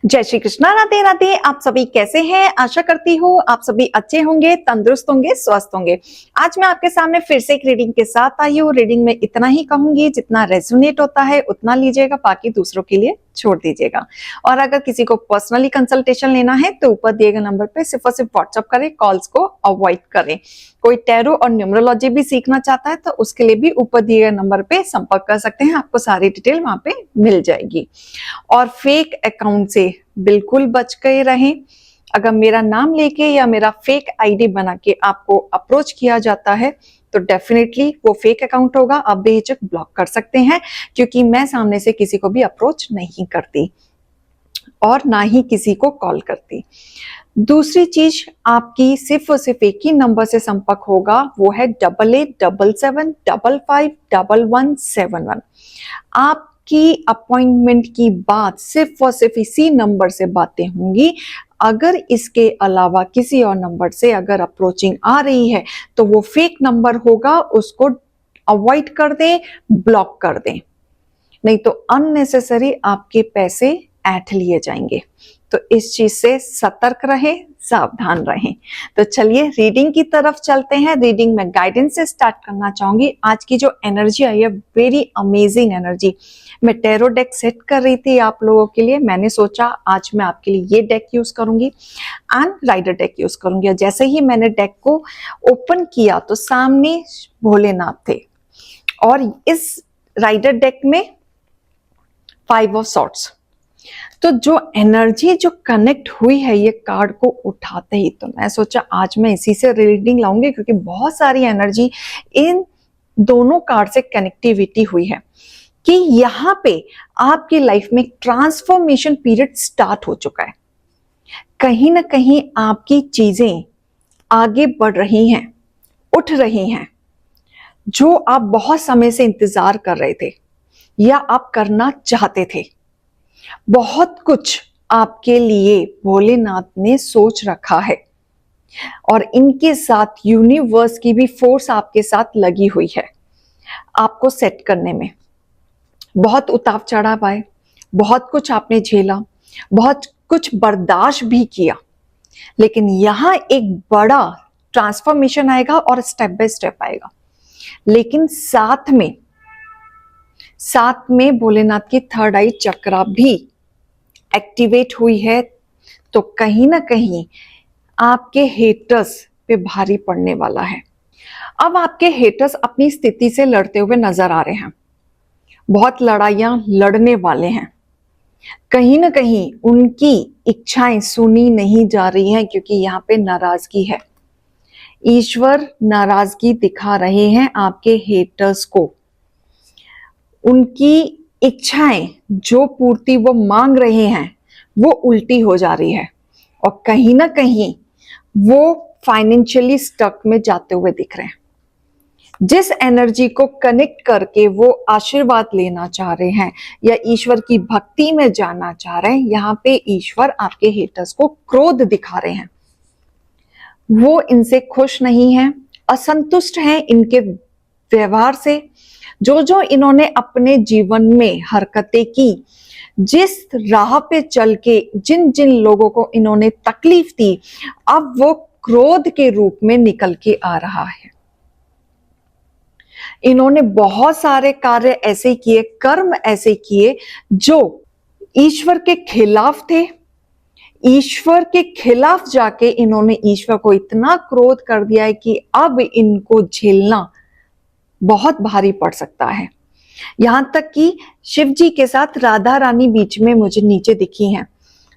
जय श्री कृष्णा, राधे राधे। आप सभी कैसे हैं? आशा करती हूँ आप सभी अच्छे होंगे, तंदुरुस्त होंगे, स्वस्थ होंगे। आज मैं आपके सामने फिर से एक रीडिंग के साथ आई हूँ। रीडिंग में इतना ही कहूंगी, जितना रेजोनेट होता है उतना लीजिएगा, बाकी दूसरों के लिए छोड़ दीजिएगा। और अगर किसी को पर्सनली कंसल्टेशन लेना है तो ऊपर दिए गए नंबर पे सिर्फ और सिर्फ व्हाट्सअप करें, कॉल्स को अवॉइड करें। कोई टैरो और न्यूमरोलॉजी भी सीखना चाहता है तो उसके लिए भी ऊपर दिए गए नंबर पे संपर्क कर सकते हैं, आपको सारी डिटेल वहां पे मिल जाएगी। और फेक अकाउंट से बिल्कुल बच के रहें। अगर मेरा नाम लेके या मेरा फेक आईडी बना के आपको अप्रोच किया जाता है तो डेफिनेटली वो फेक अकाउंट होगा, आप बेहिचक ब्लॉक कर सकते हैं, क्योंकि मैं सामने से किसी को भी अप्रोच नहीं करती और ना ही किसी को कॉल करती। दूसरी चीज, आपकी सिर्फ और सिर्फ एक ही नंबर से संपर्क होगा, वो है 8877551171। आपकी अपॉइंटमेंट की बात सिर्फ और सिर्फ इसी नंबर से बातें होंगी। अगर इसके अलावा किसी और नंबर से अगर अप्रोचिंग आ रही है तो वो फेक नंबर होगा, उसको अवॉइड कर दें, ब्लॉक कर दें, नहीं तो अननेसेसरी आपके पैसे ऐंठ लिए जाएंगे। तो इस चीज से सतर्क रहें, सावधान रहें। तो चलिए रीडिंग की तरफ चलते हैं। रीडिंग में गाइडेंस से स्टार्ट करना चाहूंगी। आज की जो एनर्जी आई है, वेरी अमेजिंग एनर्जी। मैं टैरो डेक सेट कर रही थी आप लोगों के लिए, मैंने सोचा आज मैं आपके लिए ये डेक यूज करूंगी एंड राइडर डेक यूज करूंगी। और जैसे ही मैंने डेक को ओपन किया तो सामने भोलेनाथ थे और इस राइडर डेक में 5 ऑफ सॉर्ड्स। तो जो एनर्जी जो कनेक्ट हुई है ये कार्ड को उठाते ही, तो मैं सोचा आज मैं इसी से रीडिंग लाऊंगी, क्योंकि बहुत सारी एनर्जी इन दोनों कार्ड से कनेक्टिविटी हुई है कि यहाँ पे आपकी लाइफ में ट्रांसफॉर्मेशन पीरियड स्टार्ट हो चुका है। कहीं ना कहीं आपकी चीजें आगे बढ़ रही हैं, उठ रही हैं। जो आप बहुत समय से इंतजार कर रहे थे या आप करना चाहते थे, बहुत कुछ आपके लिए भोलेनाथ ने सोच रखा है और इनके साथ यूनिवर्स की भी फोर्स आपके साथ लगी हुई है आपको सेट करने में। बहुत उतार चढ़ाव आए, बहुत कुछ आपने झेला, बहुत कुछ बर्दाश्त भी किया, लेकिन यहां एक बड़ा ट्रांसफॉर्मेशन आएगा और स्टेप बाय स्टेप आएगा। लेकिन साथ में भोलेनाथ की थर्ड आई चक्रा भी एक्टिवेट हुई है। तो कहीं ना कहीं आपके हेटर्स पे भारी पड़ने वाला है। अब आपके हेटर्स अपनी स्थिति से लड़ते हुए नजर आ रहे हैं, बहुत लड़ाइयां लड़ने वाले हैं। कहीं ना कहीं उनकी इच्छाएं सुनी नहीं जा रही हैं, क्योंकि यहाँ पे नाराजगी है। ईश्वर नाराजगी दिखा रहे हैं आपके हेटर्स को। उनकी इच्छाएं जो पूर्ति वो मांग रहे हैं वो उल्टी हो जा रही है और कहीं ना कहीं वो फाइनेंशियली स्टक में जाते हुए दिख रहे हैं। जिस एनर्जी को कनेक्ट करके वो आशीर्वाद लेना चाह रहे हैं या ईश्वर की भक्ति में जाना चाह रहे हैं, यहाँ पे ईश्वर आपके हेटर्स को क्रोध दिखा रहे हैं। वो इनसे खुश नहीं है, असंतुष्ट हैं इनके व्यवहार से। जो जो इन्होंने अपने जीवन में हरकतें की, जिस राह पे चल के जिन जिन लोगों को इन्होंने तकलीफ दी, अब वो क्रोध के रूप में निकल के आ रहा है। इन्होंने बहुत सारे कार्य ऐसे किए, कर्म ऐसे किए जो ईश्वर के खिलाफ थे। ईश्वर के खिलाफ जाके इन्होंने ईश्वर को इतना क्रोध कर दिया है कि अब इनको झेलना बहुत भारी पड़ सकता है। यहां तक कि शिव जी के साथ राधा रानी बीच में मुझे नीचे दिखी हैं।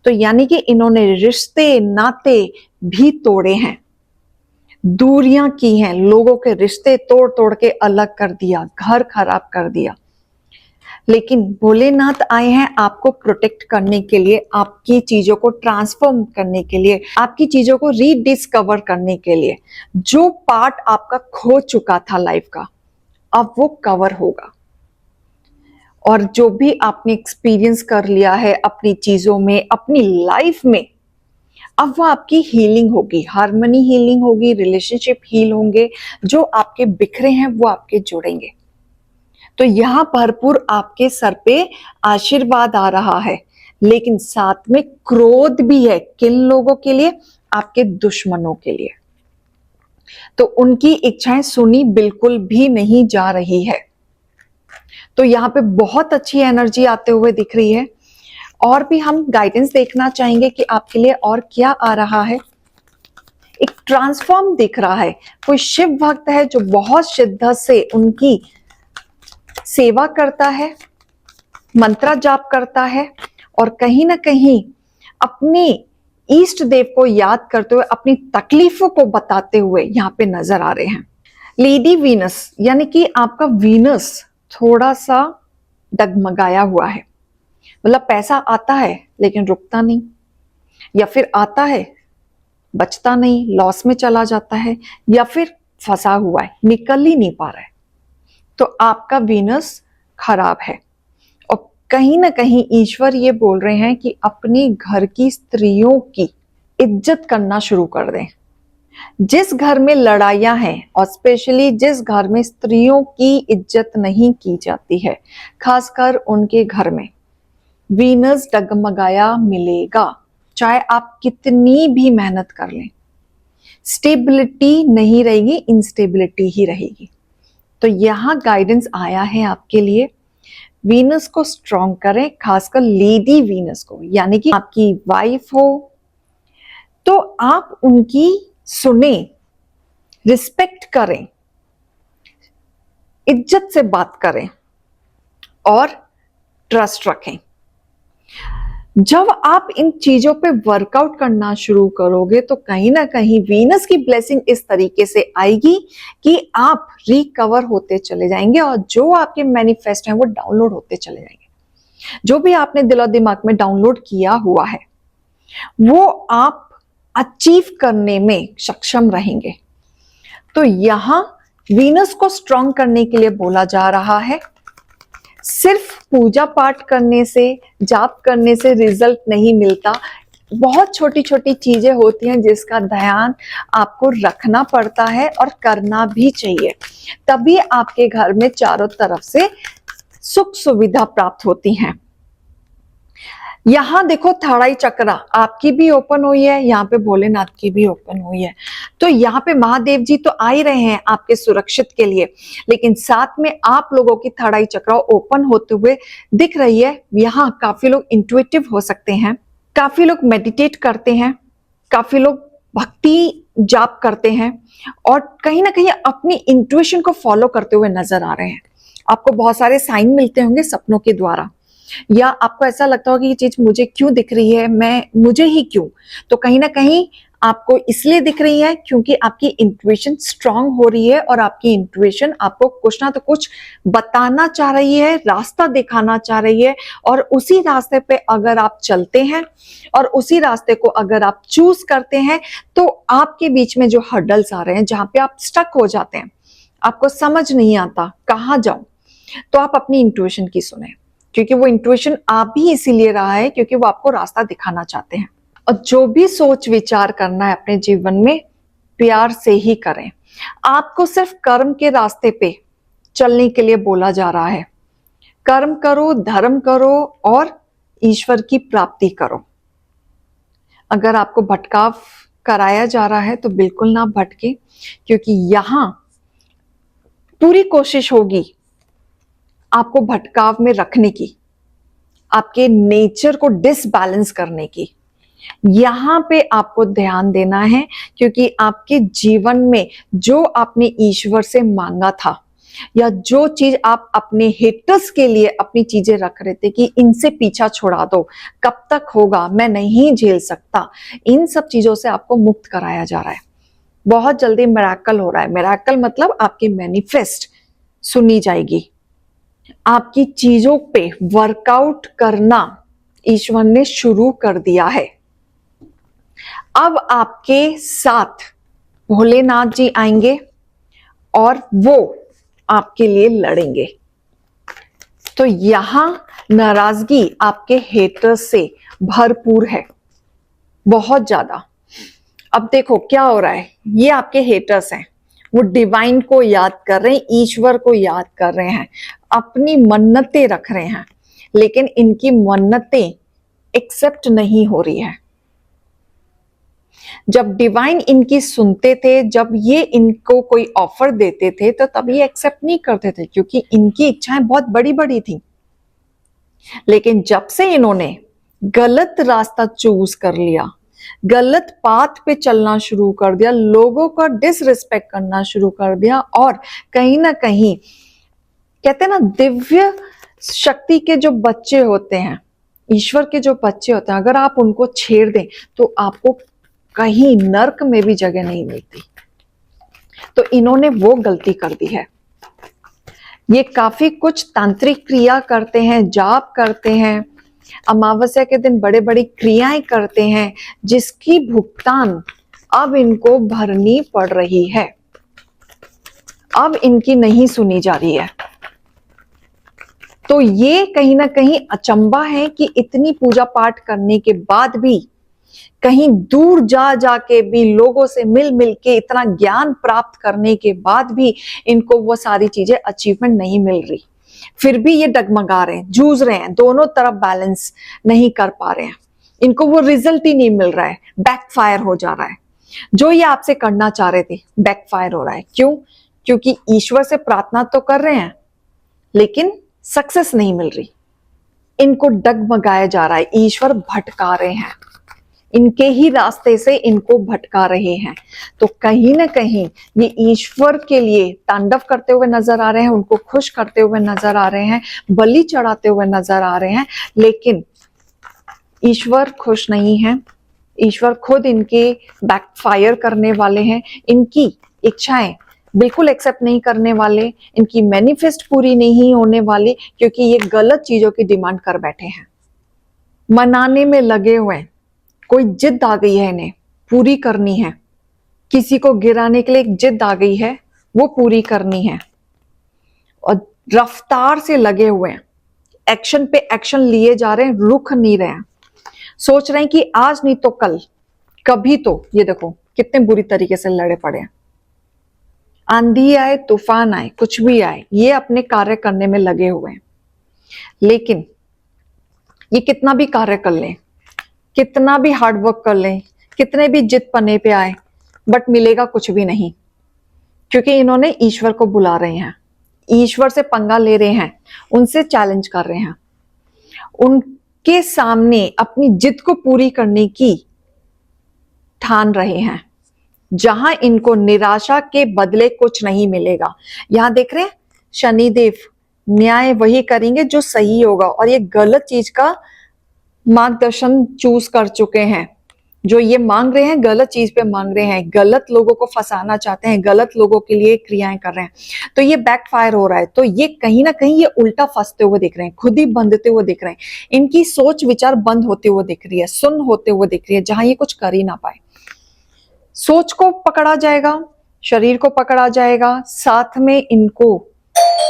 तो यानी कि इन्होंने रिश्ते नाते भी तोड़े हैं, दूरियां की हैं, लोगों के रिश्ते तोड़ तोड़ के अलग कर दिया, घर खराब कर दिया। लेकिन भोलेनाथ आए हैं आपको प्रोटेक्ट करने के लिए, आपकी चीजों को ट्रांसफॉर्म करने के लिए, आपकी चीजों को रीडिस्कवर करने के लिए। जो पार्ट आपका खो चुका था लाइफ का, अब वो कवर होगा। और जो भी आपने एक्सपीरियंस कर लिया है अपनी चीजों में, अपनी लाइफ में, अब वो आपकी हीलिंग होगी, हार्मनी हीलिंग होगी, रिलेशनशिप हील होंगे। जो आपके बिखरे हैं वो आपके जुड़ेंगे। तो यहां भरपूर आपके सर पे आशीर्वाद आ रहा है। लेकिन साथ में क्रोध भी है। किन लोगों के लिए? आपके दुश्मनों के लिए। तो उनकी इच्छाएं सुनी बिल्कुल भी नहीं जा रही है। तो यहाँ पे बहुत अच्छी एनर्जी आते हुए दिख रही है। और भी हम गाइडेंस देखना चाहेंगे कि आपके लिए और क्या आ रहा है। एक ट्रांसफॉर्म दिख रहा है। कोई शिव भक्त है जो बहुत शिद्दत से उनकी सेवा करता है, मंत्र जाप करता है और कहीं ना कहीं अपने इष्ट देव को याद करते हुए अपनी तकलीफों को बताते हुए यहाँ पे नजर आ रहे हैं। लेडी वीनस, यानी कि आपका वीनस थोड़ा सा डगमगाया हुआ है। मतलब पैसा आता है लेकिन रुकता नहीं, या फिर आता है बचता नहीं, लॉस में चला जाता है, या फिर फंसा हुआ है, निकल ही नहीं पा रहा है। तो आपका वीनस खराब है। और कहीं ना कहीं ईश्वर ये बोल रहे हैं कि अपने घर की स्त्रियों की इज्जत करना शुरू कर दें। जिस घर में लड़ाइयां हैं और स्पेशली जिस घर में स्त्रियों की इज्जत नहीं की जाती है, खासकर उनके घर में वीनस डगमगाया मिलेगा। चाहे आप कितनी भी मेहनत कर लें, स्टेबिलिटी नहीं रहेगी, इंस्टेबिलिटी ही रहेगी। तो यहां गाइडेंस आया है आपके लिए। वीनस को स्ट्रॉन्ग करें, खासकर लेडी वीनस को, यानी कि आपकी वाइफ हो तो आप उनकी सुने, रिस्पेक्ट करें, इज्जत से बात करें और ट्रस्ट रखें। जब आप इन चीजों पे वर्कआउट करना शुरू करोगे तो कहीं ना कहीं वीनस की ब्लेसिंग इस तरीके से आएगी कि आप रिकवर होते चले जाएंगे और जो आपके मैनिफेस्ट हैं वो डाउनलोड होते चले जाएंगे। जो भी आपने दिल और दिमाग में डाउनलोड किया हुआ है वो आप अचीव करने में सक्षम रहेंगे। तो यहां वीनस को स्ट्रॉन्ग करने के लिए बोला जा रहा है। सिर्फ पूजा पाठ करने से, जाप करने से रिजल्ट नहीं मिलता। बहुत छोटी छोटी चीजें होती हैं जिसका ध्यान आपको रखना पड़ता है और करना भी चाहिए, तभी आपके घर में चारों तरफ से सुख सुविधा प्राप्त होती हैं। यहां देखो थर्ड चक्र आपकी भी ओपन हुई है, यहाँ पे भोलेनाथ की भी ओपन हुई है। तो यहाँ पे महादेव जी तो आ ही रहे हैं आपके सुरक्षित के लिए, लेकिन साथ में आप लोगों की थर्ड चक्र ओपन होते हुए दिख रही है। यहाँ काफी लोग इंट्यूटिव हो सकते हैं, काफी लोग मेडिटेट करते हैं, काफी लोग भक्ति जाप करते हैं और कहीं ना कहीं अपनी इंट्यूशन को फॉलो करते हुए नजर आ रहे हैं। आपको बहुत सारे साइन मिलते होंगे सपनों के द्वारा, या आपको ऐसा लगता होगा कि ये चीज मुझे क्यों दिख रही है, मुझे ही क्यों। तो कहीं ना कहीं आपको इसलिए दिख रही है क्योंकि आपकी इंट्यूशन स्ट्रांग हो रही है और आपकी इंट्यूशन आपको कुछ ना तो कुछ बताना चाह रही है, रास्ता दिखाना चाह रही है। और उसी रास्ते पे अगर आप चलते हैं और उसी रास्ते को अगर आप चूज करते हैं तो आपके बीच में जो हर्डल्स आ रहे हैं, जहां पे आप स्टक हो जाते हैं, आपको समझ नहीं आता कहाँ जाऊं, तो आप अपनी इंट्यूशन की सुने, क्योंकि वो इंट्यूशन आप भी इसीलिए रहा है क्योंकि वो आपको रास्ता दिखाना चाहते हैं। और जो भी सोच विचार करना है अपने जीवन में प्यार से ही करें। आपको सिर्फ कर्म के रास्ते पे चलने के लिए बोला जा रहा है। कर्म करो, धर्म करो और ईश्वर की प्राप्ति करो। अगर आपको भटकाव कराया जा रहा है तो बिल्कुल ना भटके, क्योंकि यहां पूरी कोशिश होगी आपको भटकाव में रखने की, आपके नेचर को डिसबैलेंस करने की। यहां पे आपको ध्यान देना है, क्योंकि आपके जीवन में जो आपने ईश्वर से मांगा था या जो चीज आप अपने हेटर्स के लिए अपनी चीजें रख रहे थे कि इनसे पीछा छुड़ा दो, कब तक होगा, मैं नहीं झेल सकता, इन सब चीजों से आपको मुक्त कराया जा रहा है। बहुत जल्दी मिरेकल हो रहा है। मिरेकल मतलब आपकी मैनिफेस्ट सुनी जाएगी। आपकी चीजों पे वर्कआउट करना ईश्वर ने शुरू कर दिया है। अब आपके साथ भोलेनाथ जी आएंगे और वो आपके लिए लड़ेंगे। तो यहां नाराजगी आपके हेटर्स से भरपूर है, बहुत ज्यादा। अब देखो क्या हो रहा है, ये आपके हेटर्स हैं, वो डिवाइन को याद कर रहे हैं, ईश्वर को याद कर रहे हैं, अपनी मन्नतें रख रहे हैं, लेकिन इनकी मन्नतें एक्सेप्ट नहीं हो रही है। जब डिवाइन इनकी सुनते थे, जब ये इनको कोई ऑफर देते थे, तो तब ये एक्सेप्ट नहीं करते थे, क्योंकि इनकी इच्छाएं बहुत बड़ी बड़ी थी। लेकिन जब से इन्होंने गलत रास्ता चूज कर लिया, गलत पाथ पे चलना शुरू कर दिया, लोगों का डिसरिस्पेक्ट करना शुरू कर दिया, और कहीं ना कहीं कहते हैं ना, दिव्य शक्ति के जो बच्चे होते हैं, ईश्वर के जो बच्चे होते हैं, अगर आप उनको छेड़ दें तो आपको कहीं नर्क में भी जगह नहीं मिलती। तो इन्होंने वो गलती कर दी है। ये काफी कुछ तांत्रिक क्रिया करते हैं, जाप करते हैं, अमावस्या के दिन बड़े बड़ी क्रियाएं करते हैं, जिसकी भुगतान अब इनको भरनी पड़ रही है। अब इनकी नहीं सुनी जा रही है। तो ये कहीं ना कहीं अचंभा है कि इतनी पूजा पाठ करने के बाद भी, कहीं दूर जा जाके भी, लोगों से मिल मिल के, इतना ज्ञान प्राप्त करने के बाद भी इनको वो सारी चीजें अचीवमेंट नहीं मिल रही। फिर भी ये डगमगा रहे हैं, जूझ रहे हैं, दोनों तरफ बैलेंस नहीं कर पा रहे हैं, इनको वो रिजल्ट ही नहीं मिल रहा है, बैकफायर हो जा रहा है। जो ये आपसे करना चाह रहे थे, बैकफायर हो रहा है। क्यों? क्योंकि ईश्वर से प्रार्थना तो कर रहे हैं, लेकिन सक्सेस नहीं मिल रही, इनको डगमगाया जा रहा है, ईश्वर भटका रहे हैं, इनके ही रास्ते से इनको भटका रहे हैं। तो कहीं ना कहीं ये ईश्वर के लिए तांडव करते हुए नजर आ रहे हैं, उनको खुश करते हुए नजर आ रहे हैं, बलि चढ़ाते हुए नजर आ रहे हैं, लेकिन ईश्वर खुश नहीं है। ईश्वर खुद इनके बैकफायर करने वाले हैं, इनकी इच्छाएं बिल्कुल एक्सेप्ट नहीं करने वाले, इनकी मैनिफेस्ट पूरी नहीं होने वाली, क्योंकि ये गलत चीजों की डिमांड कर बैठे हैं, मनाने में लगे हुए हैं। कोई जिद आ गई है, इन्हें पूरी करनी है, किसी को गिराने के लिए एक जिद आ गई है, वो पूरी करनी है, और रफ्तार से लगे हुए हैं, एक्शन पे एक्शन लिए जा रहे हैं, रुक नहीं रहे हैं, सोच रहे हैं कि आज नहीं तो कल, कभी तो। ये देखो कितने बुरी तरीके से लड़े पड़े हैं, आंधी आए, तूफान आए, कुछ भी आए, ये अपने कार्य करने में लगे हुए हैं। लेकिन ये कितना भी कार्य कर लें, कितना भी हार्डवर्क कर लें, कितने भी जिद पने पे आए, बट मिलेगा कुछ भी नहीं, क्योंकि इन्होंने ईश्वर को बुला रहे हैं, ईश्वर से पंगा ले रहे हैं, उनसे चैलेंज कर रहे हैं, उनके सामने अपनी जिद को पूरी करने की ठान रहे हैं, जहां इनको निराशा के बदले कुछ नहीं मिलेगा। यहां देख रहे हैं, शनिदेव न्याय वही करेंगे जो सही होगा, और ये गलत चीज का मार्गदर्शन चूज कर चुके हैं। जो ये मांग रहे हैं, गलत चीज पे मांग रहे हैं, गलत लोगों को फंसाना चाहते हैं, गलत लोगों के लिए क्रियाएं कर रहे हैं, तो ये बैकफायर हो रहा है। तो ये कहीं ना कहीं ये उल्टा फंसते हुए दिख रहे हैं, खुद ही बंधते हुए दिख रहे हैं, इनकी सोच विचार बंद होते हुए दिख रही है, सुन होते हुए दिख रही है, जहां ये कुछ कर ही ना पाए। सोच को पकड़ा जाएगा, शरीर को पकड़ा जाएगा, साथ में इनको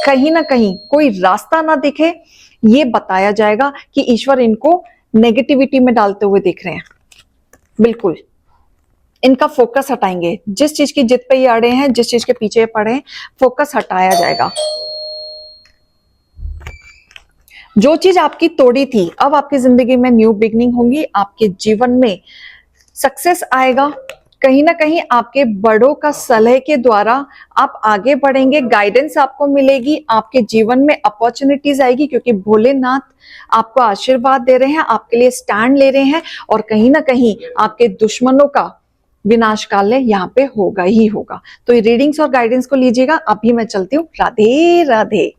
कहीं ना कहीं कोई रास्ता ना दिखे, ये बताया जाएगा कि ईश्वर इनको नेगेटिविटी में डालते हुए दिख रहे हैं। बिल्कुल इनका फोकस हटाएंगे, जिस चीज की जिद पे ये अड़े हैं, जिस चीज के पीछे पड़े हैं, फोकस हटाया जाएगा। जो चीज आपकी तोड़ी थी, अब आपकी जिंदगी में न्यू बिगनिंग होंगी, आपके जीवन में सक्सेस आएगा। कहीं ना कहीं आपके बड़ों का सलाह के द्वारा आप आगे बढ़ेंगे, गाइडेंस आपको मिलेगी, आपके जीवन में अपॉर्चुनिटीज आएगी, क्योंकि भोलेनाथ आपको आशीर्वाद दे रहे हैं, आपके लिए स्टैंड ले रहे हैं, और कहीं ना कहीं आपके दुश्मनों का विनाश काल यहाँ पे होगा ही होगा। तो ये रीडिंग्स और गाइडेंस को लीजिएगा। अभी मैं चलती हूँ। राधे राधे।